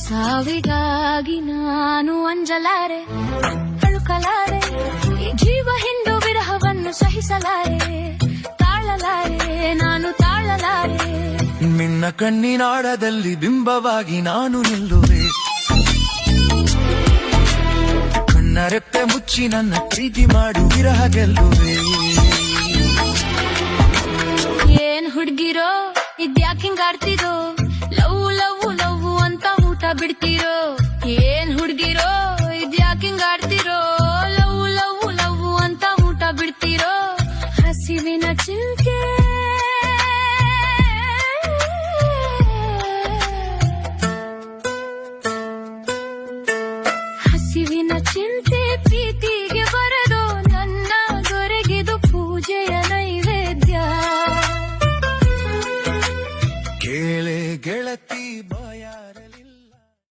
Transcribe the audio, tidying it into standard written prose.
ಸಾವಿಗಾಗಿ ನಾನು ಅಂಜಲಾರೆ, ಅಳುಕಲಾರೆ, ಈ ಜೀವ ಹಿಂಡು ವಿರಹವನ್ನು ಸಹಿಸಲಾರೆ, ತಾಳಲಾರೆ, ನಾನು ತಾಳಲಾರೆ. ನಿನ್ನ ಕಣ್ಣಿನಾಳದಲ್ಲಿ ಬಿಂಬವಾಗಿ ನಾನು ನಿಲ್ಲುವೆ, ಕಣ್ಣ ರೆಪ್ಪೆ ಮುಚ್ಚಿ ನನ್ನ ಪ್ರೀತಿ ಮಾಡು ವಿರಹ ಗೆಲ್ಲುವೆ. ಏನ್ ಹುಡ್ಗಿರೋ ಇದ್ಯಾಕಿಂಗಾಡ್ತಿರೋ, ಲವ್ ಲವ್ ಲವ್ ಅಂತ ಊಟ ಬಿಡ್ತಿರೋ. ಏನ್ ಹುಡ್ಗಿರೋ ಇದ್ಯಾಕಿಂಗಾಡ್ತಿರೋ, ಲವ್ ಲವ್ ಲವ್ ಅಂತ ಊಟ ಬಿಡ್ತಿರೋ. ಹಸಿವಿನ ಚಿಲ್ಕೆ ಹಸಿವಿನ ಚಿಂತೆ ಪ್ರೀತಿ